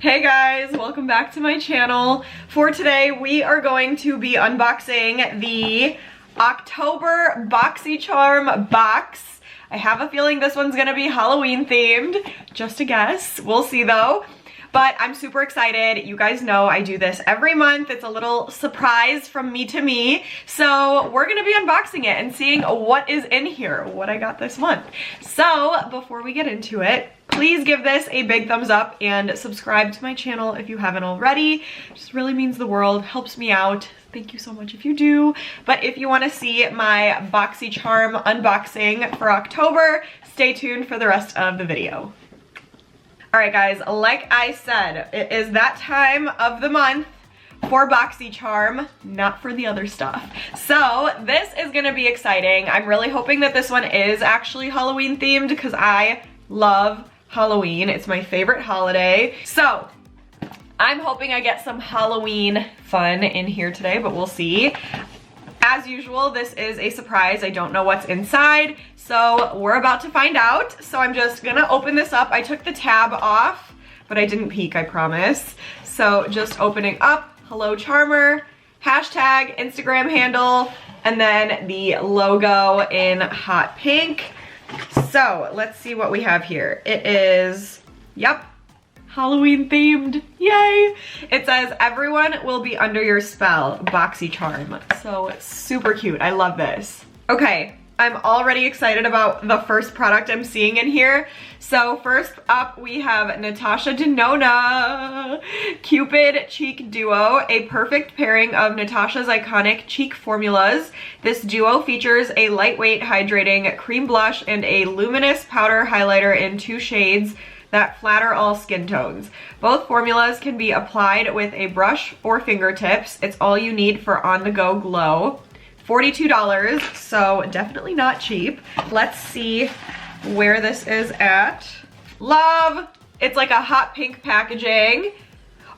Hey guys, welcome back to my channel. For today, we are going to be unboxing the October Boxycharm box. I have a feeling this one's gonna be Halloween themed. Just a guess, we'll see though. But I'm super excited. You guys know I do this every month. It's a little surprise from me to me. So we're gonna be unboxing it and seeing what is in here, what I got this month. So before we get into it, please give this a big thumbs up and subscribe to my channel if you haven't already. It just really means the world, helps me out. Thank you so much if you do. But if you want to see my Boxycharm unboxing for October, stay tuned for the rest of the video. Alright guys, like I said, it is that time of the month for Boxycharm, not for the other stuff. So this is gonna be exciting. I'm really hoping that this one is actually Halloween themed because I love Halloween. It's my favorite holiday. So I'm hoping I get some Halloween fun in here today, but we'll see. As usual, this is a surprise. I don't know what's inside, so we're about to find out. So I'm just gonna open this up. I took the tab off, but I didn't peek, I promise. So just opening up, hello Charmer, hashtag, Instagram handle, and then the logo in hot pink. So let's see what we have here. It is, yep, Halloween themed, yay! It says, everyone will be under your spell, Boxycharm. So super cute, I love this. Okay, I'm already excited about the first product I'm seeing in here. So first up, we have Natasha DENONA Cupid Cheek Duo, a perfect pairing of Natasha's iconic cheek formulas. This duo features a lightweight hydrating cream blush and a luminous powder highlighter in 2 shades that flatter all skin tones. Both formulas can be applied with a brush or fingertips. It's all you need for on-the-go glow. $42, so definitely not cheap. Let's see where this is at. Love! It's like a hot pink packaging.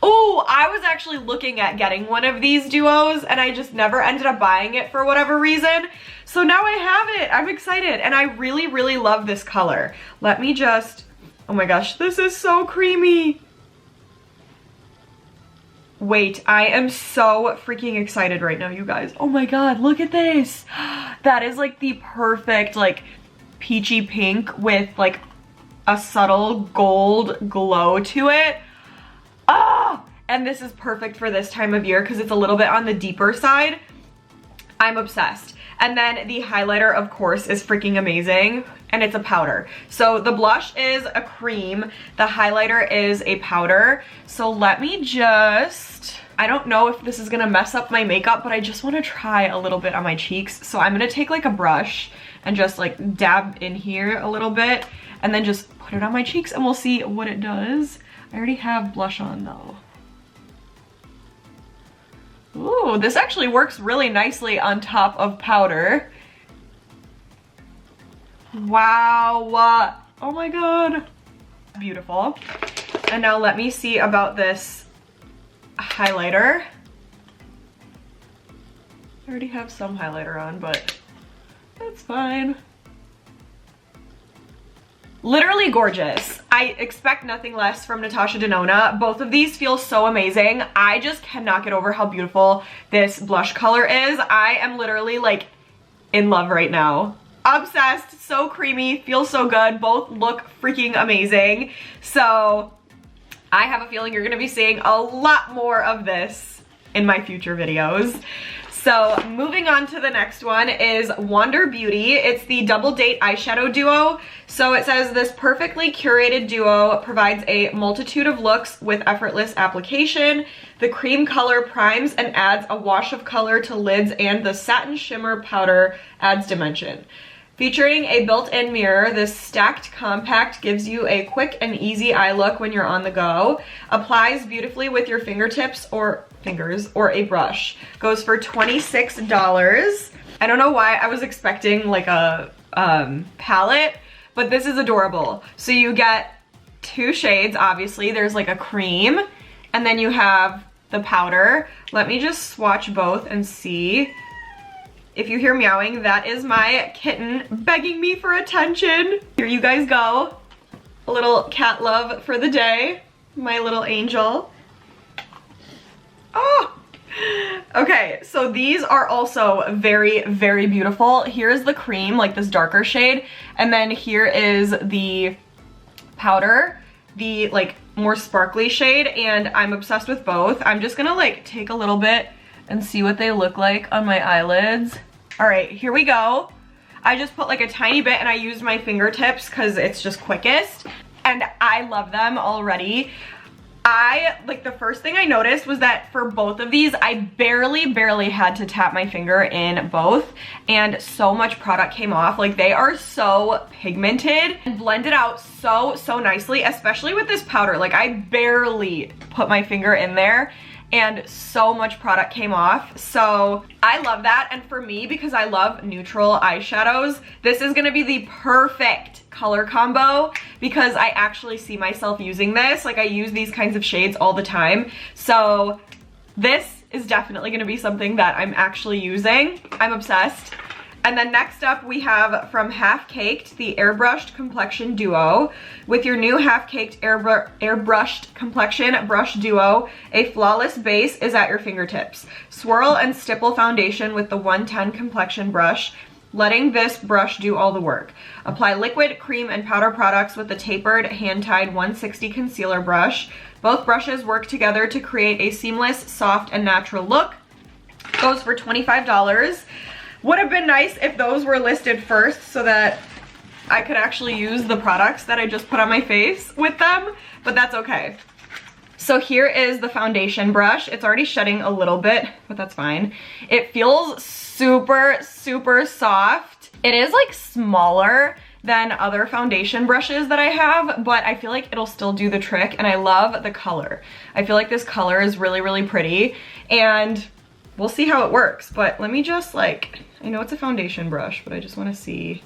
Oh, I was actually looking at getting one of these duos and I just never ended up buying it for whatever reason. So now I have it. I'm excited and I really, really love this color. Let me just, oh my gosh, this is so creamy. Wait, I am so freaking excited right now, you guys. Oh my god, look at this. That is like the perfect like peachy pink with like a subtle gold glow to it. Ah! And this is perfect for this time of year because it's a little bit on the deeper side. I'm obsessed. And then the highlighter, of course, is freaking amazing. And it's a powder. So the blush is a cream. The highlighter is a powder. So let me just, I don't know if this is gonna mess up my makeup, but I just wanna try a little bit on my cheeks. So I'm gonna take like a brush and just like dab in here a little bit and then just put it on my cheeks and we'll see what it does. I already have blush on though. Ooh, this actually works really nicely on top of powder. Wow, oh my god. Beautiful. And now let me see about this highlighter. I already have some highlighter on, but that's fine. Literally gorgeous. I expect nothing less from Natasha DENONA. Both of these feel so amazing. I just cannot get over how beautiful this blush color is. I am literally like in love right now. Obsessed, so creamy, feels so good. Both look freaking amazing. So I have a feeling you're gonna be seeing a lot more of this in my future videos. So moving on to the next one is Wander Beauty. It's the Double Date Eyeshadow Duo. So it says this perfectly curated duo provides a multitude of looks with effortless application. The cream color primes and adds a wash of color to lids and the satin shimmer powder adds dimension. Featuring a built-in mirror, this stacked compact gives you a quick and easy eye look when you're on the go. Applies beautifully with your fingertips or fingers or a brush. Goes for $26. I don't know why I was expecting like a palette, but this is adorable. So you get 2 shades, obviously. There's like a cream and then you have the powder. Let me just swatch both and see. If you hear meowing, that is my kitten begging me for attention. Here you guys go. A little cat love for the day. my little angel. Oh! Okay, so these are also very, very beautiful. Here's the cream, like this darker shade, and then here is the powder, the like more sparkly shade, and I'm obsessed with both. I'm just gonna like take a little bit and see what they look like on my eyelids. All right, here we go. I just put like a tiny bit and I used my fingertips because it's just quickest, and I love them already. Like the first thing I noticed was that for both of these, I barely had to tap my finger in both, and so much product came off. Like they are so pigmented and blended out so nicely, especially with this powder. Like I barely put my finger in there and so much product came off. So I love that, and for me, because I love neutral eyeshadows, this is gonna be the perfect color combo because I actually see myself using this. Like I use these kinds of shades all the time. So this is definitely gonna be something that I'm actually using. I'm obsessed. And then next up we have from Half Caked, the Airbrushed Complexion Duo. With your new Half Caked Airbrushed Complexion Brush Duo, a flawless base is at your fingertips. Swirl and stipple foundation with the 110 complexion brush, letting this brush do all the work. Apply liquid, cream, and powder products with the tapered, hand-tied 160 concealer brush. Both brushes work together to create a seamless, soft, and natural look. Goes for $25. Would have been nice if those were listed first so that I could actually use the products that I just put on my face with them, but that's okay. So here is the foundation brush. It's already shedding a little bit, but that's fine. It feels super soft. It is like smaller than other foundation brushes that I have, but I feel like it'll still do the trick, and I love the color. I feel like this color is really pretty, and we'll see how it works. But let me just like, I know it's a foundation brush, but I just want to see.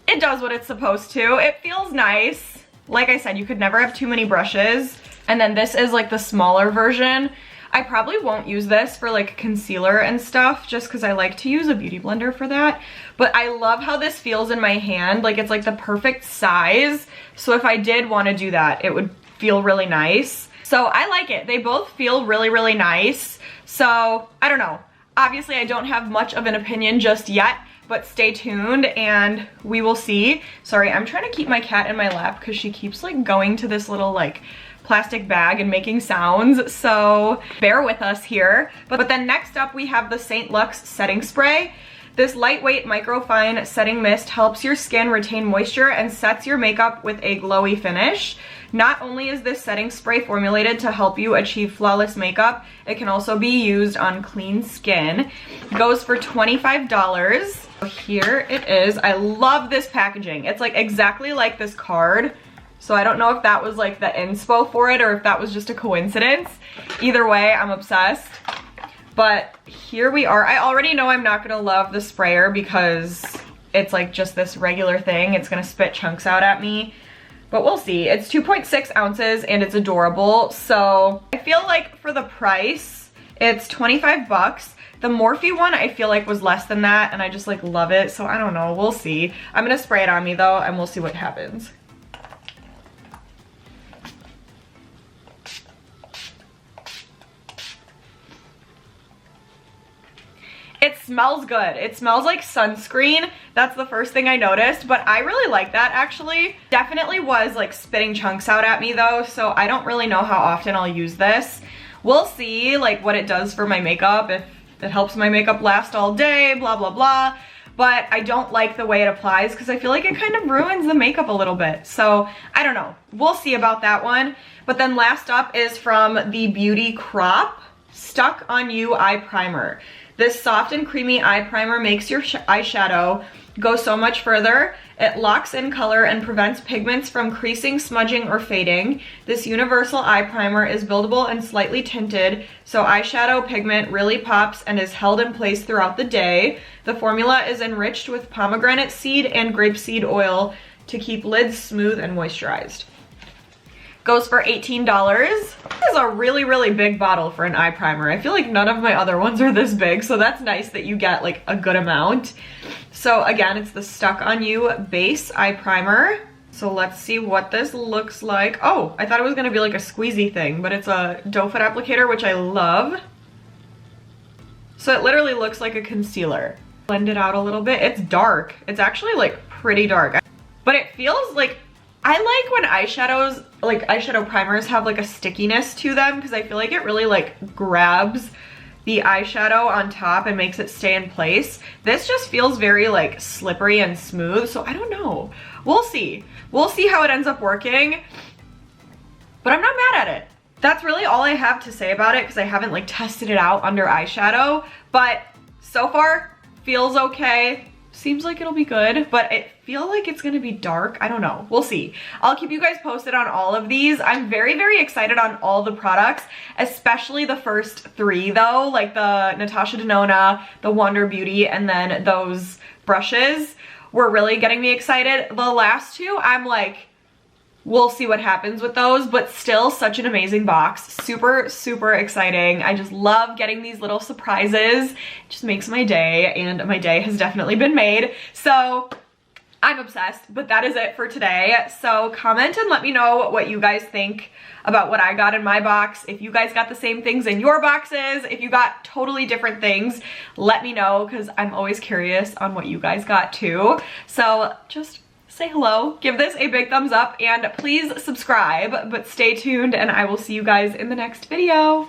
It does what it's supposed to. It feels nice. Like I said, you could never have too many brushes. And then this is like the smaller version. I probably won't use this for like concealer and stuff just because I like to use a beauty blender for that. But I love how this feels in my hand. Like it's like the perfect size. So if I did want to do that, it would feel really nice. So I like it. They both feel really nice. So I don't know. Obviously I don't have much of an opinion just yet, but stay tuned and we will see. Sorry, I'm trying to keep my cat in my lap because she keeps like going to this little like plastic bag and making sounds, so bear with us here. But then next up we have the St. Luxe setting spray. This lightweight microfine setting mist helps your skin retain moisture and sets your makeup with a glowy finish. Not only is this setting spray formulated to help you achieve flawless makeup, it can also be used on clean skin. Goes for $25. Here it is. I love this packaging. It's like exactly like this card. So I don't know if that was like the inspo for it or if that was just a coincidence. Either way, I'm obsessed. But here we are. I already know I'm not gonna love the sprayer because it's like just this regular thing. It's gonna spit chunks out at me. But we'll see. It's 2.6 ounces and it's adorable. So I feel like for the price, it's 25 bucks. The Morphe one I feel like was less than that and I just like love it. So I don't know, we'll see. I'm gonna spray it on me though and we'll see what happens. It smells good. It smells like sunscreen. That's the first thing I noticed, but I really like that actually. Definitely was like spitting chunks out at me though, so I don't really know how often I'll use this. We'll see like what it does for my makeup, if it helps my makeup last all day, blah, blah, blah. But I don't like the way it applies because I feel like it kind of ruins the makeup a little bit. So I don't know. We'll see about that one. But then last up is from the Beauty Crop Stuck On You Eye Primer. This soft and creamy eye primer makes your eyeshadow go so much further. It locks in color and prevents pigments from creasing, smudging, or fading. This universal eye primer is buildable and slightly tinted, so eyeshadow pigment really pops and is held in place throughout the day. The formula is enriched with pomegranate seed and grapeseed oil to keep lids smooth and moisturized. Goes for $18. This is a really big bottle for an eye primer. I feel like none of my other ones are this big, so that's nice that you get like a good amount. So again, it's the Stuck On You Base Eye Primer. So let's see what this looks like. Oh, I thought it was gonna be like a squeezy thing, but it's a doe foot applicator, which I love. So it literally looks like a concealer. Blend it out a little bit. It's dark. It's actually like pretty dark, but it feels like, I like when eyeshadows, like eyeshadow primers have like a stickiness to them, because I feel like it really like grabs the eyeshadow on top and makes it stay in place. This just feels very like slippery and smooth, so I don't know. We'll see. We'll see how it ends up working, but I'm not mad at it. That's really all I have to say about it, because I haven't like tested it out under eyeshadow, but so far feels okay. Seems like it'll be good, but I feel like it's gonna be dark. I don't know, we'll see. I'll keep you guys posted on all of these. I'm very, very excited on all the products, especially the first three though, like the Natasha DENONA, the Wonder Beauty, and then those brushes were really getting me excited. The last two, I'm like, we'll see what happens with those, but still such an amazing box. Super, super exciting. I just love getting these little surprises. It just makes my day, and my day has definitely been made. So I'm obsessed, but that is it for today. So comment and let me know what you guys think about what I got in my box. If you guys got the same things in your boxes, if you got totally different things, let me know, because I'm always curious on what you guys got too. So just say hello, give this a big thumbs up, and please subscribe, but stay tuned and I will see you guys in the next video.